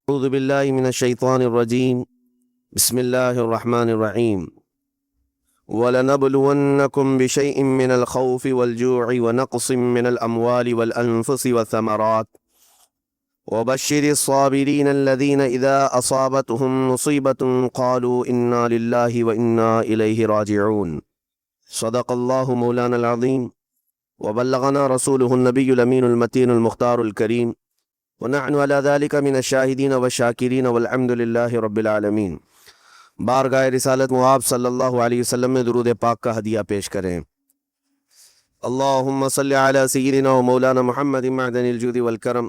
أعوذ بالله من الشيطان الرجيم. بسم الله الرحمن الرحيم. وَلَنَبْلُوَنَّكُمْ بِشَيْءٍ مِّنَ الْخَوْفِ وَالْجُوعِ وَنَقْصٍ مِّنَ الْأَمْوَالِ وَالْأَنفُسِ وَالثَّمَرَاتِ وَبَشِّرِ الصَّابِرِينَ الَّذِينَ إِذَا أَصَابَتْهُم مُّصِيبَةٌ قَالُوا إِنَّا لِلَّهِ وَإِنَّا إِلَيْهِ راجعون. صدق الله مولانا العظيم وبلغنا رسوله النبي الأمين المتين المختار الكريم ونحن على ذلك من الشاهدين والشاکرین والحمد للہ رب العالمین۔ بارگاہ رسالت مآب صلی اللہ علیہ وسلم میں درود پاک کا ہدیہ پیش کریں۔ اللہم صلی علی سیدنا و مولانا محمد معدن الجود والکرم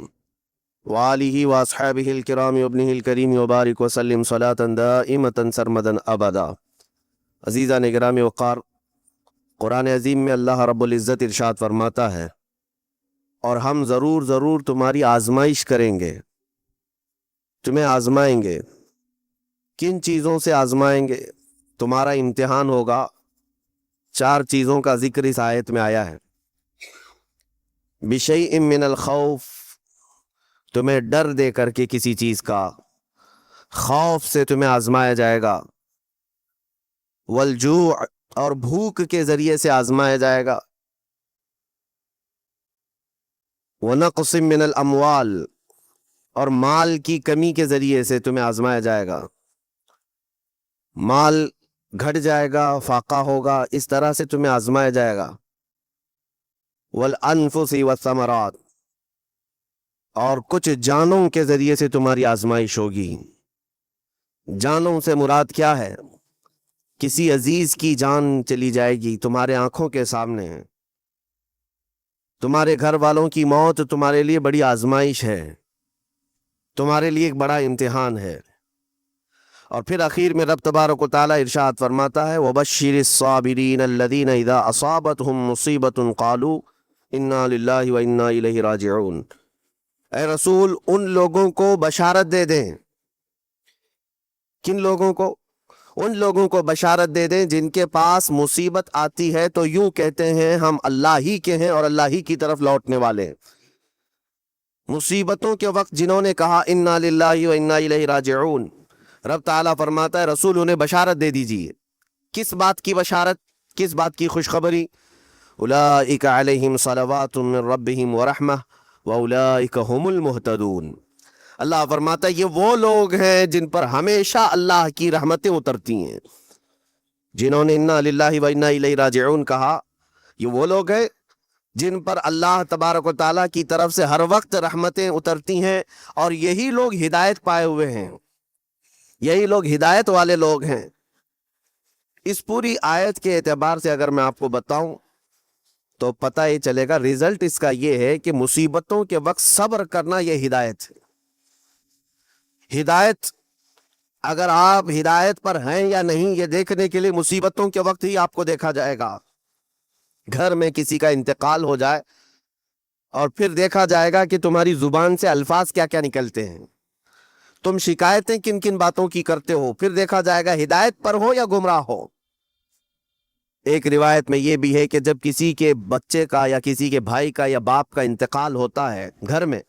وآلہ واصحابہ الکرام وابنہ الکریم وبارک وسلم صلاة دائمة سرمدا ابدا۔ عزیزان گرامی وقار، قرآن عظیم میں اللہ رب العزت ارشاد فرماتا ہے، اور ہم ضرور تمہاری آزمائش کریں گے، تمہیں آزمائیں گے۔ کن چیزوں سے آزمائیں گے؟ تمہارا امتحان ہوگا۔ 4 چیزوں کا ذکر اس آیت میں آیا ہے۔ بِشَيْءٍ مِّنَ الْخَوْفِ، تمہیں ڈر دے کر کے کسی چیز کا، خوف سے تمہیں آزمایا جائے گا۔ وَالْجُوعِ، اور بھوک کے ذریعے سے آزمایا جائے گا۔ وَنَقْصٍ مِّنَ الْأَمْوَالِ، اور مال کی کمی کے ذریعے سے تمہیں آزمایا جائے گا۔ مال گھٹ جائے گا، فاقہ ہوگا، اس طرح سے تمہیں آزمایا جائے گا۔ وَالْأَنفُسِ وَالثَّمَرَاتِ، اور کچھ جانوں کے ذریعے سے تمہاری آزمائش ہوگی۔ جانوں سے مراد کیا ہے؟ کسی عزیز کی جان چلی جائے گی تمہارے آنکھوں کے سامنے، تمہارے گھر والوں کی موت تمہارے لیے بڑی آزمائش ہے، تمہارے لیے ایک بڑا امتحان ہے۔ اور پھر آخر میں رب تبارک و تعالیٰ ارشاد فرماتا ہے، وَبَشِّرِ الصَّابِرِينَ الَّذِينَ إِذَا أَصَابَتْهُم مُّصِيبَةٌ قَالُوا إِنَّا لِلَّهِ وَإِنَّا إِلَيْهِ راجعون۔ اے رسول، ان لوگوں کو بشارت دے دیں۔ کن لوگوں کو؟ ان لوگوں کو بشارت دے دیں جن کے پاس مصیبت آتی ہے تو یوں کہتے ہیں ہم اللہ ہی کے ہیں اور اللہ ہی کی طرف لوٹنے والے ہیں۔ مصیبتوں کے وقت جنہوں نے کہا انا للہ و انا الیہ راجعون، رب تعالیٰ فرماتا ہے رسول انہیں بشارت دے دیجیے۔ کس بات کی بشارت؟ کس بات کی خوشخبری؟ اولئک علیہم صلوات من ربہم ورحمہ واولئک هم المہتدون۔ اللہ فرماتا ہے یہ وہ لوگ ہیں جن پر ہمیشہ اللہ کی رحمتیں اترتی ہیں۔ جنہوں نے انا للہ و انا الیہ راجعون کہا، یہ وہ لوگ ہیں جن پر اللہ تبارک و تعالیٰ کی طرف سے ہر وقت رحمتیں اترتی ہیں، اور یہی لوگ ہدایت پائے ہوئے ہیں، یہی لوگ ہدایت والے لوگ ہیں۔ اس پوری آیت کے اعتبار سے اگر میں آپ کو بتاؤں تو پتہ یہ چلے گا، رزلٹ اس کا یہ ہے کہ مصیبتوں کے وقت صبر کرنا یہ ہدایت ہے۔ ہدایت، اگر آپ ہدایت پر ہیں یا نہیں یہ دیکھنے کے لیے مصیبتوں کے وقت ہی آپ کو دیکھا جائے گا۔ گھر میں کسی کا انتقال ہو جائے اور پھر دیکھا جائے گا کہ تمہاری زبان سے الفاظ کیا کیا نکلتے ہیں، تم شکایتیں کن کن باتوں کی کرتے ہو، پھر دیکھا جائے گا ہدایت پر ہو یا گمراہ ہو۔ ایک روایت میں یہ بھی ہے کہ جب کسی کے بچے کا یا کسی کے بھائی کا یا باپ کا انتقال ہوتا ہے گھر میں،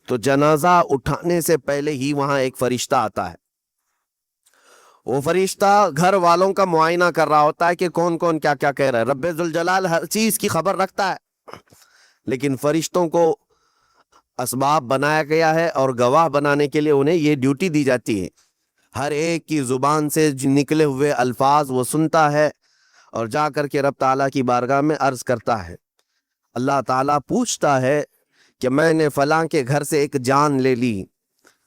تو جنازہ اٹھانے سے پہلے ہی وہاں ایک فرشتہ آتا ہے۔ وہ فرشتہ گھر والوں کا معائنہ کر رہا ہوتا ہے کہ کون کون کیا کیا کہہ رہا ہے۔ رب ذوالجلال ہر چیز کی خبر رکھتا ہے، لیکن فرشتوں کو اسباب بنایا گیا ہے اور گواہ بنانے کے لیے انہیں یہ ڈیوٹی دی جاتی ہے۔ ہر ایک کی زبان سے نکلے ہوئے الفاظ وہ سنتا ہے اور جا کر کے رب تعالیٰ کی بارگاہ میں عرض کرتا ہے۔ اللہ تعالیٰ پوچھتا ہے کہ میں نے فلاں کے گھر سے ایک جان لے لی،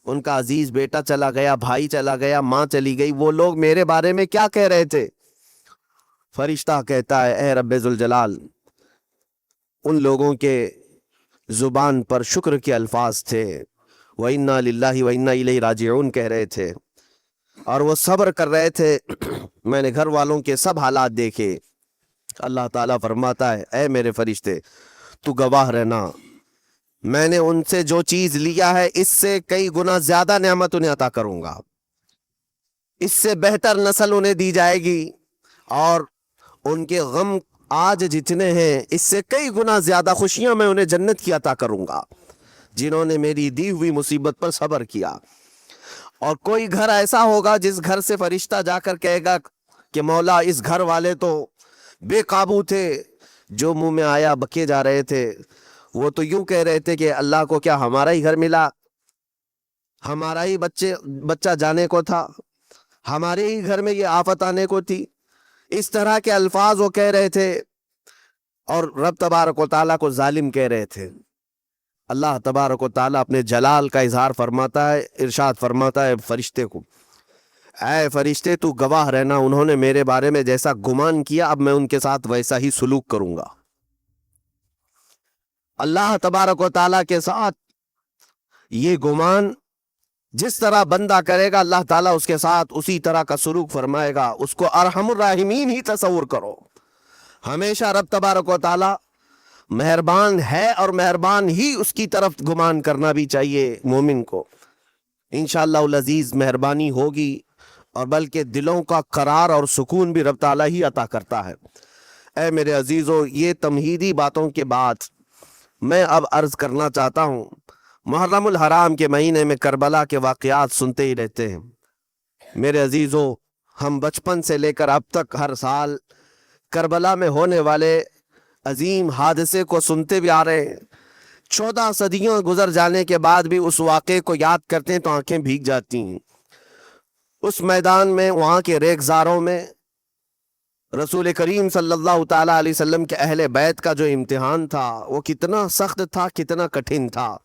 ان کا عزیز بیٹا چلا گیا، بھائی چلا گیا، ماں چلی گئی، وہ لوگ میرے بارے میں کیا کہہ رہے تھے؟ فرشتہ کہتا ہے اے رب ذوالجلال، ان لوگوں کے زبان پر شکر کے الفاظ تھے، وَإِنَّا لِلَّهِ وَإِنَّا إِلَيْهِ راجعون کہہ رہے تھے، اور وہ صبر کر رہے تھے۔ میں نے گھر والوں کے سب حالات دیکھے۔ اللہ تعالیٰ فرماتا ہے اے میرے فرشتے تو گواہ رہنا، میں نے ان سے جو چیز لیا ہے اس سے کئی گنا زیادہ نعمت انہیں عطا کروں گا، اس سے بہتر نسل انہیں دی جائے گی، اور ان کے غم آج جتنے ہیں اس سے کئی گنا زیادہ خوشیاں میں انہیں جنت کی عطا کروں گا۔ جنہوں نے میری دی ہوئی مصیبت پر صبر کیا۔ اور کوئی گھر ایسا ہوگا جس گھر سے فرشتہ جا کر کہے گا کہ مولا اس گھر والے تو بے قابو تھے، جو منہ میں آیا بکے جا رہے تھے، وہ تو یوں کہہ رہے تھے کہ اللہ کو کیا ہمارا ہی گھر ملا، ہمارا ہی بچہ جانے کو تھا، ہمارے ہی گھر میں یہ آفت آنے کو تھی۔ اس طرح کے الفاظ وہ کہہ رہے تھے اور رب تبارک و تعالیٰ کو ظالم کہہ رہے تھے۔ اللہ تبارک و تعالیٰ اپنے جلال کا اظہار فرماتا ہے، ارشاد فرماتا ہے فرشتے کو، اے فرشتے تو گواہ رہنا، انہوں نے میرے بارے میں جیسا گمان کیا اب میں ان کے ساتھ ویسا ہی سلوک کروں گا۔ اللہ تبارک و تعالیٰ کے ساتھ یہ گمان جس طرح بندہ کرے گا، اللہ تعالیٰ اس کے ساتھ اسی طرح کا سلوک فرمائے گا۔ اس کو ارحم الراحمین ہی تصور کرو۔ ہمیشہ رب تبارک و تعالیٰ مہربان ہے اور مہربان ہی اس کی طرف گمان کرنا بھی چاہیے مومن کو۔ انشاءاللہ العزیز مہربانی ہوگی، اور بلکہ دلوں کا قرار اور سکون بھی رب تعالیٰ ہی عطا کرتا ہے۔ اے میرے عزیزو، یہ تمہیدی باتوں کے بعد میں اب عرض کرنا چاہتا ہوں، محرم الحرام کے مہینے میں کربلا کے واقعات سنتے ہی رہتے ہیں۔ میرے عزیزو، ہم بچپن سے لے کر اب تک ہر سال کربلا میں ہونے والے عظیم حادثے کو سنتے بھی آ رہے ہیں۔ 14 صدیوں گزر جانے کے بعد بھی اس واقعے کو یاد کرتے ہیں تو آنکھیں بھیگ جاتی ہیں۔ اس میدان میں، وہاں کے ریگزاروں میں رسول کریم صلی اللہ تعالیٰ علیہ وسلم کے اہل بیت کا جو امتحان تھا وہ کتنا سخت تھا، کتنا کٹھن تھا۔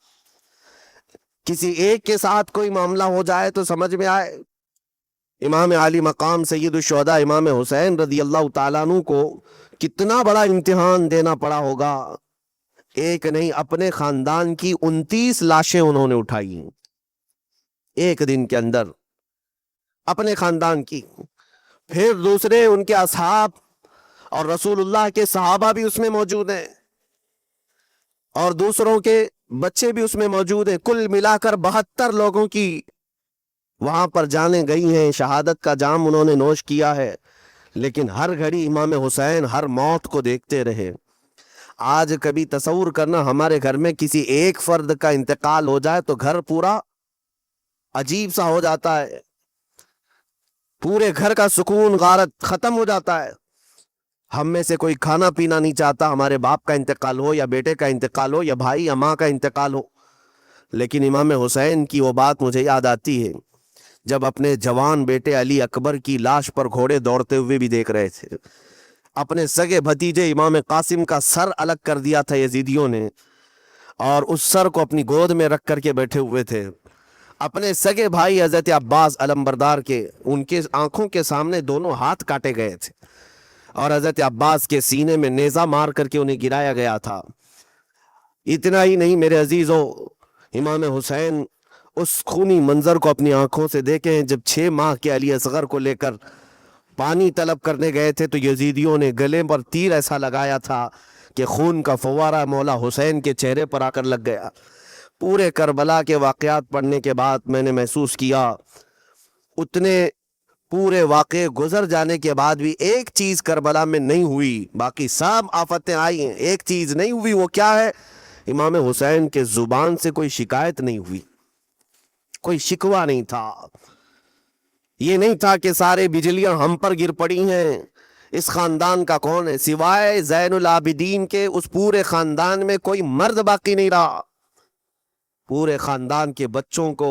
کسی ایک کے ساتھ کوئی معاملہ ہو جائے تو سمجھ میں آئے، امام عالی مقام سید الشہداء امام حسین رضی اللہ تعالیٰ عنہ کو کتنا بڑا امتحان دینا پڑا ہوگا۔ ایک نہیں، اپنے خاندان کی 29 لاشیں انہوں نے اٹھائی ایک دن کے اندر، اپنے خاندان کی، پھر دوسرے ان کے اصحاب اور رسول اللہ کے صحابہ بھی اس میں موجود ہیں، اور دوسروں کے بچے بھی اس میں موجود ہیں۔ کل ملا کر 72 لوگوں کی وہاں پر جانیں گئی ہیں، شہادت کا جام انہوں نے نوش کیا ہے، لیکن ہر گھڑی امام حسین ہر موت کو دیکھتے رہے۔ آج کبھی تصور کرنا، ہمارے گھر میں کسی ایک فرد کا انتقال ہو جائے تو گھر پورا عجیب سا ہو جاتا ہے، پورے گھر کا سکون غارت ختم ہو جاتا ہے۔ ہم میں سے کوئی کھانا پینا نہیں چاہتا، ہمارے باپ کا انتقال ہو یا بیٹے کا انتقال ہو یا بھائی یا ماں کا انتقال ہو۔ لیکن امام حسین کی وہ بات مجھے یاد آتی ہے جب اپنے جوان بیٹے علی اکبر کی لاش پر گھوڑے دوڑتے ہوئے بھی دیکھ رہے تھے، اپنے سگے بھتیجے امام قاسم کا سر الگ کر دیا تھا یزیدیوں نے، اور اس سر کو اپنی گود میں رکھ کر کے بیٹھے ہوئے تھے۔ اپنے سگے بھائی حضرت عباس علمبردار کے، ان کے آنکھوں کے سامنے دونوں ہاتھ کاٹے گئے تھے، اور حضرت عباس کے سینے میں نیزہ مار کر کے انہیں گرایا گیا تھا۔ اتنا ہی نہیں میرے عزیزو، امام حسین اس خونی منظر کو اپنی آنکھوں سے دیکھیں جب 6 ماہ کے علی اصغر کو لے کر پانی طلب کرنے گئے تھے تو یزیدیوں نے گلے پر تیر ایسا لگایا تھا کہ خون کا فوارہ مولا حسین کے چہرے پر آ کر لگ گیا۔ پورے کربلا کے واقعات پڑھنے کے بعد میں نے محسوس کیا، اتنے پورے واقعے گزر جانے کے بعد بھی ایک چیز کربلا میں نہیں ہوئی، باقی سب آفتیں آئی ہیں، ایک چیز نہیں ہوئی۔ وہ کیا ہے؟ امام حسین کے زبان سے کوئی شکایت نہیں ہوئی، کوئی شکوہ نہیں تھا۔ یہ نہیں تھا کہ سارے بجلیاں ہم پر گر پڑی ہیں، اس خاندان کا کون ہے؟ سوائے زین العابدین کے اس پورے خاندان میں کوئی مرد باقی نہیں رہا۔ پورے خاندان کے بچوں کو،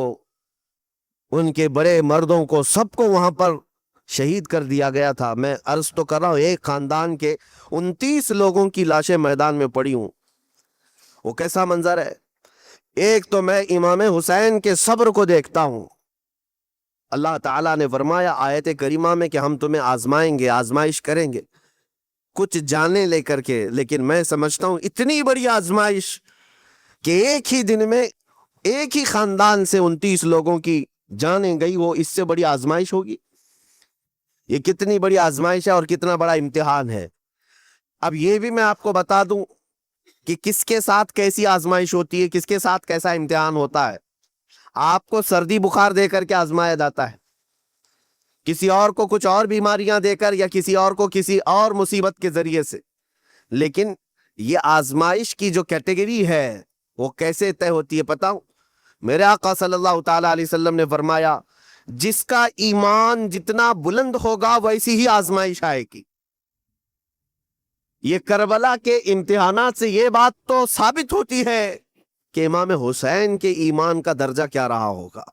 ان کے بڑے مردوں کو، سب کو وہاں پر شہید کر دیا گیا تھا۔ میں عرض تو کر رہا ہوں، ایک خاندان کے 29 لوگوں کی لاشیں میدان میں پڑی ہوں، وہ کیسا منظر ہے۔ ایک تو میں امام حسین کے صبر کو دیکھتا ہوں۔ اللہ تعالیٰ نے فرمایا آیت کریمہ میں کہ ہم تمہیں آزمائیں گے، آزمائش کریں گے، کچھ جانیں لے کر کے، لیکن میں سمجھتا ہوں اتنی بڑی آزمائش کہ ایک ہی دن میں ایک ہی خاندان سے 29 لوگوں کی جانیں گئی، وہ اس سے بڑی آزمائش ہوگی؟ یہ کتنی بڑی آزمائش ہے اور کتنا بڑا امتحان ہے۔ اب یہ بھی میں آپ کو بتا دوں کہ کس کے ساتھ کیسی آزمائش ہوتی ہے، کس کے ساتھ کیسا امتحان ہوتا ہے۔ آپ کو سردی بخار دے کر کے آزمایا جاتا ہے، کسی اور کو کچھ اور بیماریاں دے کر، یا کسی اور کو کسی اور مصیبت کے ذریعے سے، لیکن یہ آزمائش کی جو کیٹیگری ہے وہ کیسے طے ہوتی ہے پتہ ہوں؟ میرے آقا صلی اللہ تعالی علیہ وسلم نے فرمایا جس کا ایمان جتنا بلند ہوگا ویسی ہی آزمائش آئے گی۔ یہ کربلا کے امتحانات سے یہ بات تو ثابت ہوتی ہے کہ امام حسین کے ایمان کا درجہ کیا رہا ہوگا،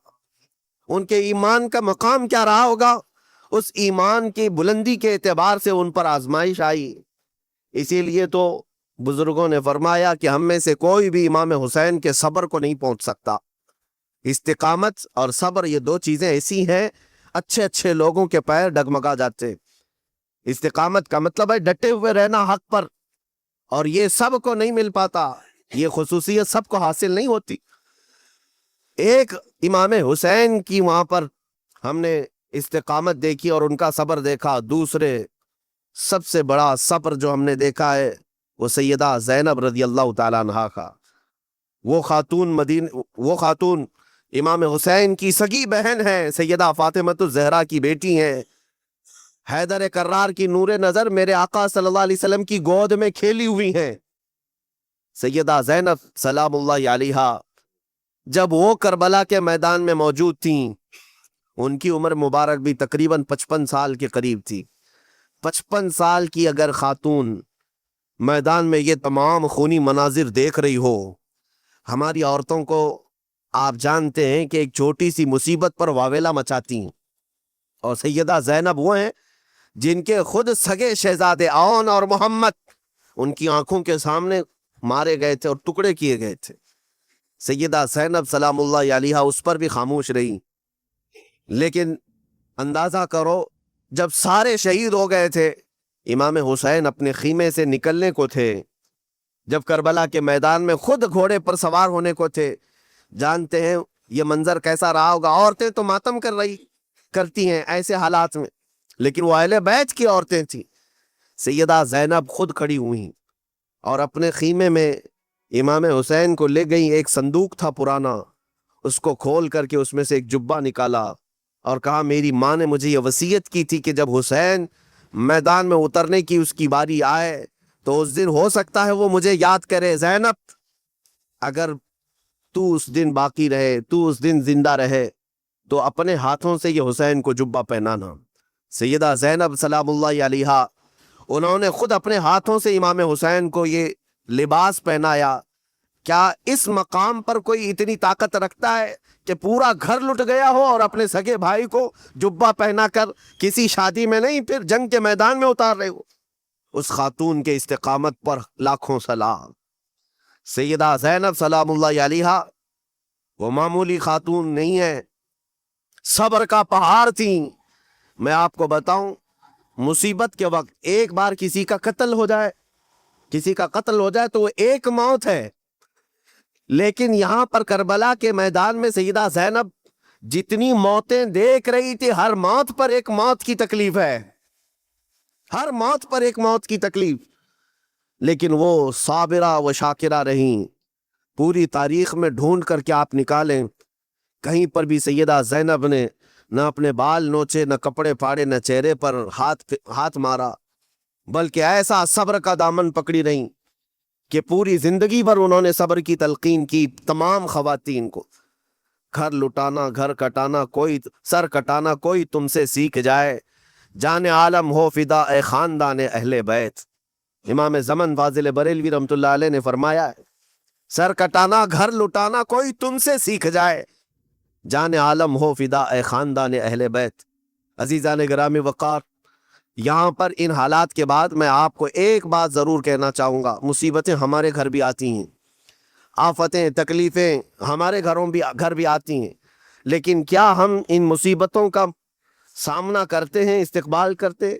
ان کے ایمان کا مقام کیا رہا ہوگا۔ اس ایمان کی بلندی کے اعتبار سے ان پر آزمائش آئی۔ اسی لیے تو بزرگوں نے فرمایا کہ ہم میں سے کوئی بھی امام حسین کے صبر کو نہیں پہنچ سکتا۔ استقامت اور صبر یہ دو چیزیں ایسی ہیں، اچھے اچھے لوگوں کے پیر ڈگمگا جاتے۔ استقامت کا مطلب ہے ڈٹے ہوئے رہنا حق پر، اور یہ سب کو نہیں مل پاتا، یہ خصوصیت سب کو حاصل نہیں ہوتی۔ ایک امام حسین کی وہاں پر ہم نے استقامت دیکھی اور ان کا صبر دیکھا۔ دوسرے سب سے بڑا صبر جو ہم نے دیکھا ہے وہ سیدہ زینب رضی اللہ تعالیٰ عنہا کا۔ وہ خاتون امام حسین کی سگی بہن ہے، سیدہ فاطمۃ الزہرا کی بیٹی ہیں، حیدر کرار کی نور نظر میرے آقا صلی اللہ علیہ وسلم کی گود میں کھیلی ہوئی ہیں۔ سیدہ زینب سلام اللہ علیہا جب وہ کربلا کے میدان میں موجود تھیں، ان کی عمر مبارک بھی تقریباً 55 سال کے قریب تھی۔ 55 سال کی اگر خاتون میدان میں یہ تمام خونی مناظر دیکھ رہی ہو، ہماری عورتوں کو آپ جانتے ہیں کہ ایک چھوٹی سی مصیبت پر واویلا مچاتی ہیں، اور سیدہ زینب وہ ہیں جن کے خود سگے شہزادے عون اور محمد ان کی آنکھوں کے سامنے مارے گئے تھے اور ٹکڑے کیے گئے تھے۔ سیدہ زینب سلام اللہ علیہا اس پر بھی خاموش رہی۔ لیکن اندازہ کرو جب سارے شہید ہو گئے تھے، امام حسین اپنے خیمے سے نکلنے کو تھے، جب کربلا کے میدان میں خود گھوڑے پر سوار ہونے کو تھے، جانتے ہیں یہ منظر کیسا رہا ہوگا۔ عورتیں تو ماتم کرتی ہیں ایسے حالات میں، لیکن وہ اہل بیت کی عورتیں تھیں۔ سیدہ زینب خود کھڑی ہوئی اور اپنے خیمے میں امام حسین کو لے گئی۔ ایک صندوق تھا پرانا، اس کو کھول کر کے اس میں سے ایک جبہ نکالا اور کہا میری ماں نے مجھے یہ وصیت کی تھی کہ جب حسین میدان میں اترنے کی اس کی باری آئے تو اس دن ہو سکتا ہے وہ مجھے یاد کرے۔ زینب اگر تو اس دن باقی رہے، تو اس دن زندہ رہے، تو اپنے ہاتھوں سے یہ حسین کو جبہ پہنانا۔ سیدہ زینب سلام اللہ علیہا انہوں نے خود اپنے ہاتھوں سے امام حسین کو یہ لباس پہنایا۔ کیا اس مقام پر کوئی اتنی طاقت رکھتا ہے کہ پورا گھر لٹ گیا ہو اور اپنے سگے بھائی کو جبہ پہنا کر کسی شادی میں نہیں، پھر جنگ کے میدان میں اتار رہے ہو؟ اس خاتون کے استقامت پر لاکھوں سلام۔ سیدہ زینب سلام اللہ علیہا وہ معمولی خاتون نہیں ہے، صبر کا پہاڑ تھیں۔ میں آپ کو بتاؤں، مصیبت کے وقت ایک بار کسی کا قتل ہو جائے تو وہ ایک موت ہے، لیکن یہاں پر کربلا کے میدان میں سیدہ زینب جتنی موتیں دیکھ رہی تھی، ہر موت پر ایک موت کی تکلیف ہے، ہر موت پر ایک موت کی تکلیف، لیکن وہ صابرہ و شاکرہ رہیں۔ پوری تاریخ میں ڈھونڈ کر کے آپ نکالیں، کہیں پر بھی سیدہ زینب نے نہ اپنے بال نوچے، نہ کپڑے پھاڑے، نہ چہرے پر ہاتھ مارا، بلکہ ایسا صبر کا دامن پکڑی رہیں کہ پوری زندگی بھر انہوں نے صبر کی تلقین کی تمام خواتین کو۔ گھر لٹانا، گھر کٹانا، کوئی سر کٹانا کوئی تم سے سیکھ جائے، جان عالم ہو فدا اے خاندان اہل بیت۔ امام زمن فاضل بریلوی رحمۃ اللہ علیہ نے فرمایا ہے، سر کٹانا، گھر لٹانا کوئی تم سے سیکھ جائے، جان عالم ہو فدا اے خاندان اہل بیت۔ عزیزان گرامی وقار، یہاں پر ان حالات کے بعد میں آپ کو ایک بات ضرور کہنا چاہوں گا۔ مصیبتیں ہمارے گھر بھی آتی ہیں، آفتیں تکلیفیں ہمارے گھر بھی آتی ہیں، لیکن کیا ہم ان مصیبتوں کا سامنا کرتے ہیں، استقبال کرتے؟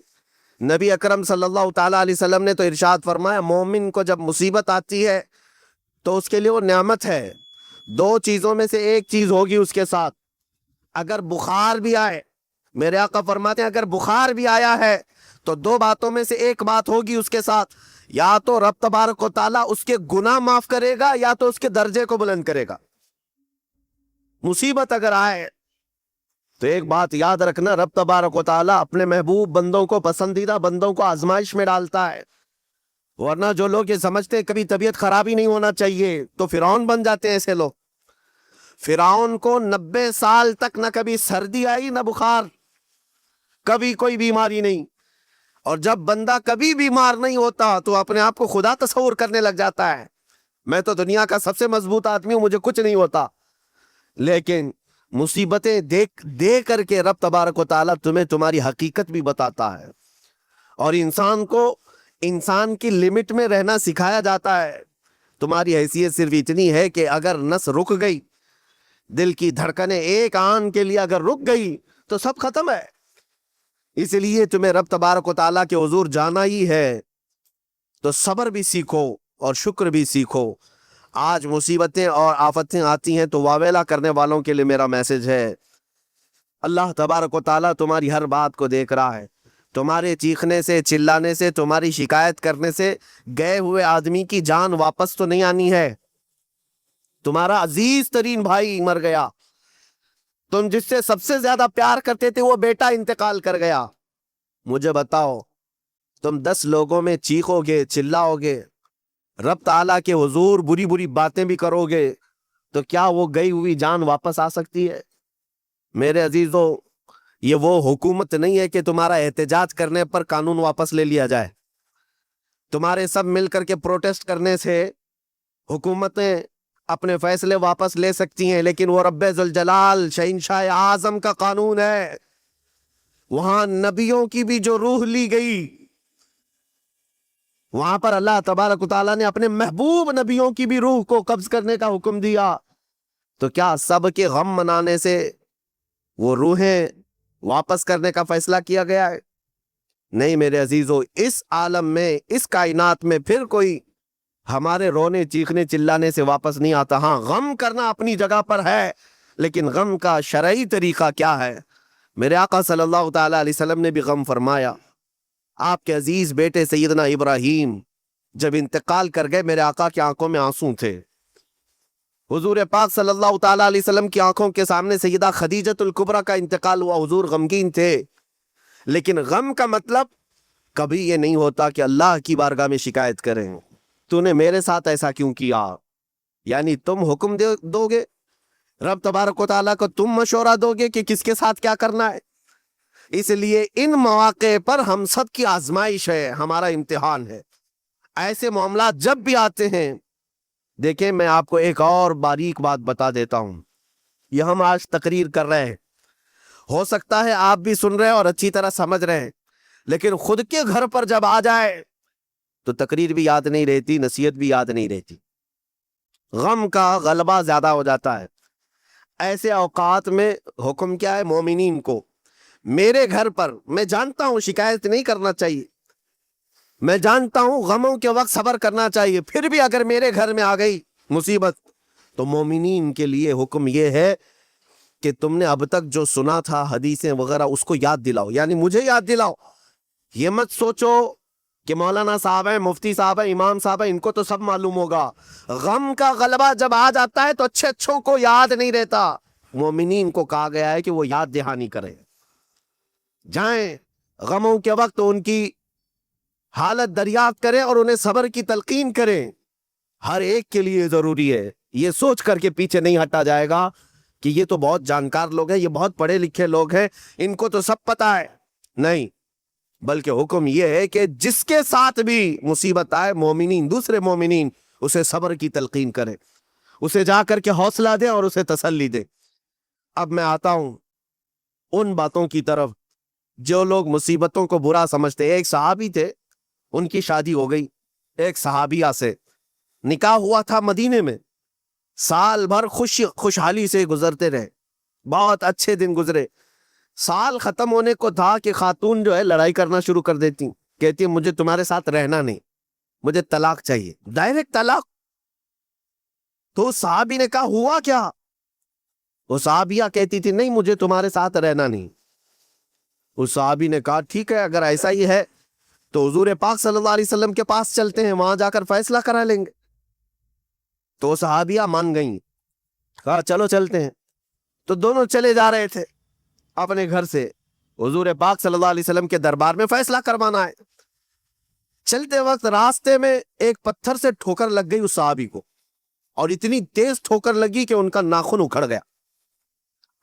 نبی اکرم صلی اللہ تعالیٰ علیہ وسلم نے تو ارشاد فرمایا، مومن کو جب مصیبت آتی ہے تو اس کے لیے وہ نعمت ہے۔ دو چیزوں میں سے ایک چیز ہوگی اس کے ساتھ، اگر بخار بھی آئے، میرے آقا فرماتے ہیں اگر بخار بھی آیا ہے تو دو باتوں میں سے ایک بات ہوگی اس کے ساتھ، یا تو رب تبارک و تعالیٰ اس کے گناہ معاف کرے گا یا تو اس کے درجے کو بلند کرے گا۔ مصیبت اگر آئے تو ایک بات یاد رکھنا، رب تبارک و تعالیٰ اپنے محبوب بندوں کو، پسندیدہ بندوں کو آزمائش میں ڈالتا ہے۔ ورنہ جو لوگ یہ سمجھتے ہیں کبھی طبیعت خراب ہی نہیں ہونا چاہیے تو فرعون بن جاتے ہیں ایسے لوگ. فرعون کو 90 سال تک نہ کبھی سردی آئی نہ بخار، کبھی کوئی بیماری نہیں. اور جب بندہ کبھی بیمار نہیں ہوتا تو اپنے آپ کو خدا تصور کرنے لگ جاتا ہے، میں تو دنیا کا سب سے مضبوط آدمی ہوں، مجھے کچھ نہیں ہوتا. لیکن مصیبتیں دے کر کے رب تبارک و تعالیٰ تمہیں تمہاری حقیقت بھی بتاتا ہے، اور انسان کو انسان کی لمٹ میں رہنا سکھایا جاتا ہے. تمہاری حیثیت صرف اتنی ہے کہ اگر نس رک گئی، دل کی دھڑکنیں ایک آن کے لیے اگر رک گئی تو سب ختم ہے. اس لیے تمہیں رب تبارک و تعالیٰ کے حضور جانا ہی ہے تو صبر بھی سیکھو اور شکر بھی سیکھو. آج مصیبتیں اور آفتیں آتی ہیں تو واویلا کرنے والوں کے لیے میرا میسج ہے، اللہ تبارک و تعالیٰ تمہاری ہر بات کو دیکھ رہا ہے. تمہارے چیخنے سے، چلانے سے، تمہاری شکایت کرنے سے گئے ہوئے آدمی کی جان واپس تو نہیں آنی ہے. تمہارا عزیز ترین بھائی مر گیا، تم جس سے سب سے زیادہ پیار کرتے تھے وہ بیٹا انتقال کر گیا. مجھے بتاؤ، تم 10 لوگوں میں چیخو گے، چلاؤ گے، رب تعالیٰ کے حضور بری بری باتیں بھی کرو گے، تو کیا وہ گئی ہوئی جان واپس آ سکتی ہے؟ میرے عزیزو، یہ وہ حکومت نہیں ہے کہ تمہارا احتجاج کرنے پر قانون واپس لے لیا جائے. تمہارے سب مل کر کے پروٹیسٹ کرنے سے حکومتیں اپنے فیصلے واپس لے سکتی ہیں، لیکن وہ رب ذوالجلال شہنشاہ اعظم کا قانون ہے. وہاں نبیوں کی بھی جو روح لی گئی، وہاں پر اللہ تبارک و تعالیٰ نے اپنے محبوب نبیوں کی بھی روح کو قبض کرنے کا حکم دیا. تو کیا سب کے غم منانے سے وہ روحیں واپس کرنے کا فیصلہ کیا گیا ہے؟ نہیں میرے عزیزو، اس عالم میں، اس کائنات میں پھر کوئی ہمارے رونے چیخنے چلانے سے واپس نہیں آتا. ہاں، غم کرنا اپنی جگہ پر ہے، لیکن غم کا شرعی طریقہ کیا ہے؟ میرے آقا صلی اللہ تعالی علیہ وسلم نے بھی غم فرمایا. آپ کے عزیز بیٹے سیدنا ابراہیم جب انتقال کر گئے، میرے آقا کی آنکھوں میں آنسو تھے. حضور پاک صلی اللہ تعالی علیہ وسلم کی آنکھوں کے سامنے سیدہ خدیجۃ الکبریٰ کا انتقال ہوا، حضور غمگین تھے. لیکن غم کا مطلب کبھی یہ نہیں ہوتا کہ اللہ کی بارگاہ میں شکایت کریں، تو نے میرے ساتھ ایسا کیوں کیا؟ یعنی تم حکم دو گے، رب تبارک و تعالیٰ کو تم مشورہ دو گے کہ کس کے ساتھ کیا کرنا ہے. اس لیے ان مواقع پر ہم سب کی آزمائش ہے، ہمارا امتحان ہے. ایسے معاملات جب بھی آتے ہیں، دیکھیں میں آپ کو ایک اور باریک بات بتا دیتا ہوں. یہ ہم آج تقریر کر رہے ہیں، ہو سکتا ہے آپ بھی سن رہے ہیں اور اچھی طرح سمجھ رہے ہیں، لیکن خود کے گھر پر جب آ جائے تو تقریر بھی یاد نہیں رہتی، نصیحت بھی یاد نہیں رہتی، غم کا غلبہ زیادہ ہو جاتا ہے. ایسے اوقات میں حکم کیا ہے مومنین کو؟ میرے گھر پر میں جانتا ہوں شکایت نہیں کرنا چاہیے، میں جانتا ہوں غموں کے وقت صبر کرنا چاہیے، پھر بھی اگر میرے گھر میں آ گئی مصیبت تو مومنین کے لیے حکم یہ ہے کہ تم نے اب تک جو سنا تھا حدیثیں وغیرہ اس کو یاد دلاؤ. یعنی مجھے یاد دلاؤ. یہ مت سوچو کہ مولانا صاحب ہیں، مفتی صاحب ہیں، امام صاحب ہیں، ان کو تو سب معلوم ہوگا. غم کا غلبہ جب آ جاتا ہے تو اچھے اچھوں کو یاد نہیں رہتا. مومنین کو کہا گیا ہے کہ وہ یاد دہانی کریں، جائیں غموں کے وقت ان کی حالت دریافت کریں اور انہیں صبر کی تلقین کریں. ہر ایک کے لیے ضروری ہے. یہ سوچ کر کے پیچھے نہیں ہٹا جائے گا کہ یہ تو بہت جانکار لوگ ہیں، یہ بہت پڑھے لکھے لوگ ہیں، ان کو تو سب پتا ہے. نہیں، بلکہ حکم یہ ہے کہ جس کے ساتھ بھی مصیبت آئے، مومنین، دوسرے مومنین، اسے صبر کی تلقین کریں، اسے جا کر کے حوصلہ دیں اور اسے تسلی دیں. اب میں آتا ہوں ان باتوں کی طرف جو لوگ مصیبتوں کو برا سمجھتے. ایک صحابی تھے، ان کی شادی ہو گئی، ایک صحابیہ سے نکاح ہوا تھا مدینے میں. سال بھر خوشحالی سے گزرتے رہے، بہت اچھے دن گزرے. سال ختم ہونے کو تھا کہ خاتون جو ہے لڑائی کرنا شروع کر دیتی، کہتی مجھے تمہارے ساتھ رہنا نہیں، مجھے طلاق چاہیے، ڈائریکٹ طلاق. تو صحابی نے کہا ہوا کیا؟ وہ صحابیہ کہتی تھی نہیں مجھے تمہارے ساتھ رہنا نہیں. اس صحابی نے کہا ٹھیک ہے، اگر ایسا ہی ہے تو حضور پاک صلی اللہ علیہ وسلم کے پاس چلتے ہیں، وہاں جا کر فیصلہ کرا لیں گے. تو صحابیہ مان گئیں، کہا چلو چلتے ہیں. تو دونوں چلے جا رہے تھے اپنے گھر سے حضور پاک صلی اللہ علیہ وسلم کے دربار میں فیصلہ کروانا ہے. چلتے وقت راستے میں ایک پتھر سے ٹھوکر لگ گئی اس صحابی کو، اور اتنی تیز ٹھوکر لگی کہ ان کا ناخن اکھڑ گیا۔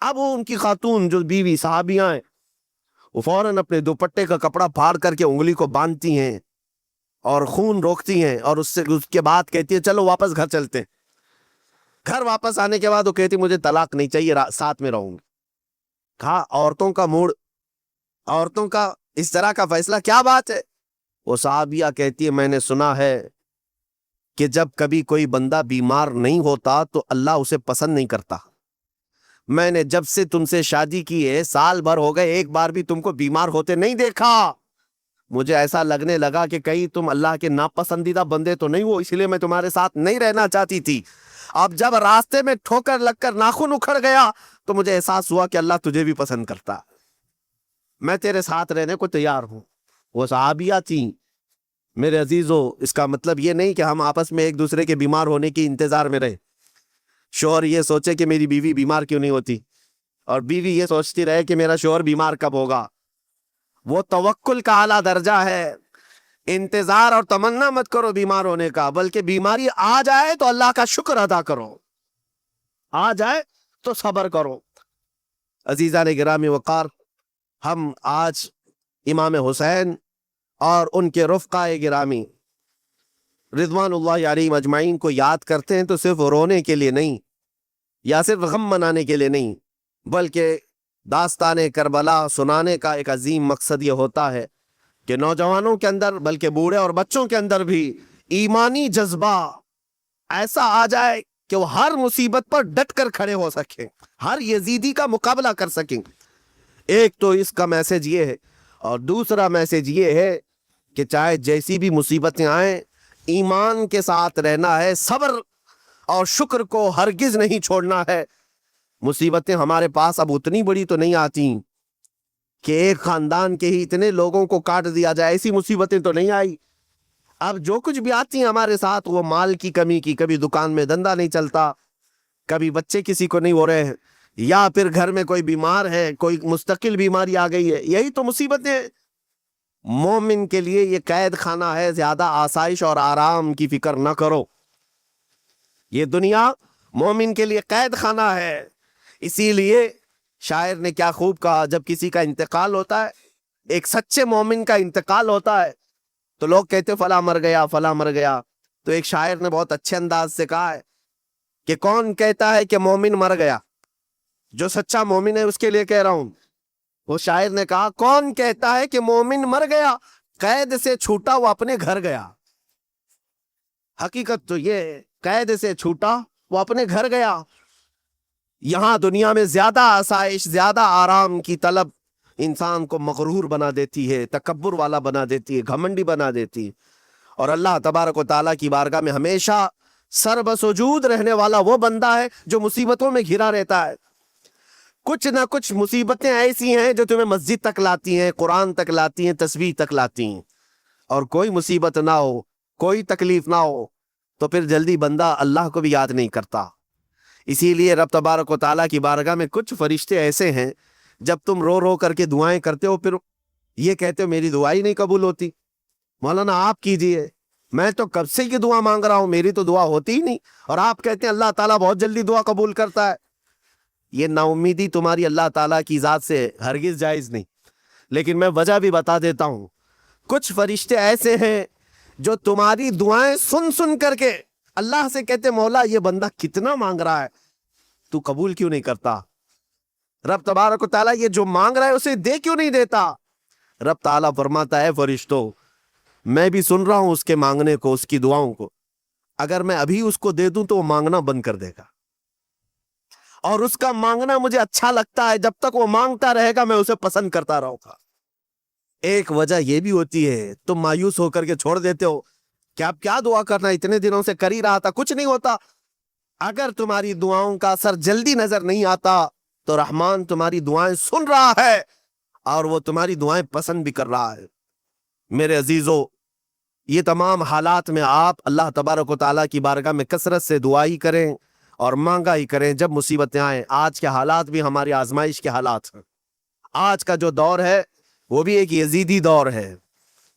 اب وہ ان کی خاتون جو بیوی صحابیاں ہیں وہ فوراً اپنے دوپٹے کا کپڑا پھاڑ کر کے انگلی کو باندھتی ہیں اور خون روکتی ہیں، اور اس کے بعد کہتی ہے چلو واپس گھر چلتے ہیں۔ گھر واپس آنے کے بعد وہ کہتی مجھے طلاق نہیں چاہیے، ساتھ میں رہوں گی۔ کہا عورتوں کا موڈ، عورتوں کا اس طرح کا فیصلہ، کیا بات ہے؟ وہ صحابیہ کہتی ہے میں نے سنا ہے کہ جب کبھی کوئی بندہ بیمار نہیں ہوتا تو اللہ اسے پسند نہیں کرتا۔ میں نے جب سے تم سے شادی کی ہے سال بھر ہو گئے، ایک بار بھی تم کو بیمار ہوتے نہیں دیکھا۔ مجھے ایسا لگنے لگا کہ کہیں تم اللہ کے ناپسندیدہ بندے تو نہیں ہو، اس لیے میں تمہارے ساتھ نہیں رہنا چاہتی تھی۔ اب جب راستے میں ٹھوکر لگ کر ناخن اکھڑ گیا تو مجھے احساس ہوا کہ اللہ تجھے بھی پسند کرتا، میں تیرے ساتھ رہنے کو تیار ہوں۔ وہ صحابیہ تھیں میرے عزیزو۔ اس کا مطلب یہ نہیں کہ ہم آپس میں ایک دوسرے کے بیمار ہونے کی انتظار میں رہے۔ شوہر یہ سوچے کہ میری بیوی بیمار کیوں نہیں ہوتی، اور بیوی یہ سوچتی رہے کہ میرا شوہر بیمار کب ہوگا۔ وہ توکل کا اعلیٰ درجہ ہے۔ انتظار اور تمنا مت کرو بیمار ہونے کا، بلکہ بیماری آ جائے تو اللہ کا شکر ادا کرو، آ جائے تو صبر کرو۔ عزیزان گرامی وقار، ہم آج امام حسین اور ان کے رفقائے گرامی رضوان اللہ علیہم اجمعین کو یاد کرتے ہیں تو صرف رونے کے لیے نہیں، یا صرف غم منانے کے لیے نہیں، بلکہ داستان کربلا سنانے کا ایک عظیم مقصد یہ ہوتا ہے کہ نوجوانوں کے اندر بلکہ بوڑھے اور بچوں کے اندر بھی ایمانی جذبہ ایسا آ جائے کہ وہ ہر مصیبت پر ڈٹ کر کھڑے ہو سکیں، ہر یزیدی کا مقابلہ کر سکیں۔ ایک تو اس کا میسج یہ ہے، اور دوسرا میسج یہ ہے کہ چاہے جیسی بھی مصیبتیں آئیں ایمان کے ساتھ رہنا ہے، صبر اور شکر کو ہرگز نہیں چھوڑنا ہے۔ مصیبتیں ہمارے پاس اب اتنی بڑی تو نہیں آتی کہ ایک خاندان کے ہی اتنے لوگوں کو کاٹ دیا جائے، ایسی مصیبتیں تو نہیں آئی۔ اب جو کچھ بھی آتی ہیں ہمارے ساتھ وہ مال کی کمی کی، کبھی دکان میں دھندا نہیں چلتا، کبھی بچے کسی کو نہیں ہو رہے ہیں، یا پھر گھر میں کوئی بیمار ہے، کوئی مستقل بیماری آ گئی ہے، یہی تو مصیبتیں۔ مومن کے لیے یہ قید خانہ ہے، زیادہ آسائش اور آرام کی فکر نہ کرو۔ یہ دنیا مومن کے لیے قید خانہ ہے۔ اسی لیے شاعر نے کیا خوب کہا، جب کسی کا انتقال ہوتا ہے، ایک سچے مومن کا انتقال ہوتا ہے، تو لوگ کہتے فلاں مر گیا، فلاں مر گیا، تو ایک شاعر نے بہت اچھے انداز سے کہا ہے کہ کون کہتا ہے کہ مومن مر گیا؟ جو سچا مومن ہے اس کے لیے کہہ رہا ہوں۔ وہ شاعر نے کہا کون کہتا ہے کہ مومن مر گیا، قید سے چھوٹا وہ اپنے گھر گیا۔ حقیقت تو یہ ہے، قید سے چھوٹا وہ اپنے گھر گیا۔ یہاں دنیا میں زیادہ آسائش، زیادہ آرام کی طلب انسان کو مغرور بنا دیتی ہے، تکبر والا بنا دیتی ہے، گھمنڈی بنا دیتی ہے، اور اللہ تبارک و تعالیٰ کی بارگاہ میں ہمیشہ سر بسجود رہنے والا وہ بندہ ہے جو مصیبتوں میں گھرا رہتا ہے۔ کچھ نہ کچھ مصیبتیں ایسی ہیں جو تمہیں مسجد تک لاتی ہیں، قرآن تک لاتی ہیں، تسبیح تک لاتی ہیں، اور کوئی مصیبت نہ ہو، کوئی تکلیف نہ ہو تو پھر جلدی بندہ اللہ کو بھی یاد نہیں کرتا۔ اسی لیے رب تبارک و تعالیٰ کی بارگاہ میں کچھ فرشتے ایسے ہیں، جب تم رو رو کر کے دعائیں کرتے ہو پھر یہ کہتے ہو میری دعا ہی نہیں قبول ہوتی، مولانا آپ کیجئے، میں تو کب سے کی دعا مانگ رہا ہوں، میری تو دعا ہوتی ہی نہیں، اور آپ کہتے ہیں اللہ تعالیٰ بہت جلدی دعا قبول کرتا ہے۔ یہ نا امیدی تمہاری اللہ تعالیٰ کی ذات سے ہرگز جائز نہیں۔ لیکن میں وجہ بھی بتا دیتا ہوں، کچھ فرشتے ایسے ہیں جو تمہاری دعائیں سن سن کر کے اللہ سے کہتے مولا یہ بندہ کتنا مانگ رہا ہے، تو قبول کیوں نہیں کرتا؟ رب تبارک و تعالیٰ یہ جو مانگ رہا ہے اسے دے کیوں نہیں دیتا؟ رب تعالیٰ فرماتا ہے فرشتوں میں بھی سن رہا ہوں اس کے مانگنے کو، اس کی دعاؤں کو، اگر میں ابھی اس کو دے دوں تو وہ مانگنا بند کر دے گا، اور اس کا مانگنا مجھے اچھا لگتا ہے، جب تک وہ مانگتا رہے گا میں اسے پسند کرتا رہوں گا۔ ایک وجہ یہ بھی ہوتی ہے تم مایوس ہو کر کے چھوڑ دیتے ہو کہ اب کیا دعا کرنا، اتنے دنوں سے کر ہی رہا تھا، کچھ نہیں ہوتا۔ اگر تمہاری دعاؤں کا اثر جلدی نظر نہیں آتا تو رحمان تمہاری دعائیں سن رہا ہے اور وہ تمہاری دعائیں پسند بھی کر رہا ہے۔ میرے عزیزو، یہ تمام حالات میں آپ اللہ تبارک و تعالیٰ کی بارگاہ میں کثرت سے دعا ہی کریں اور مانگا ہی کریں جب مصیبتیں آئیں۔ آج کے حالات بھی ہماری آزمائش کے حالات ہیں۔ آج کا جو دور ہے وہ بھی ایک یزیدی دور ہے۔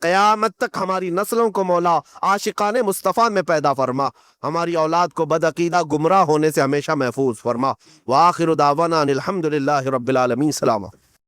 قیامت تک ہماری نسلوں کو مولا عاشقان مصطفیٰ میں پیدا فرما. ہماری اولاد کو بدعقیدہ گمراہ ہونے سے ہمیشہ محفوظ فرما. وآخر دعوانا ان الحمد للہ رب العالمین. سلام.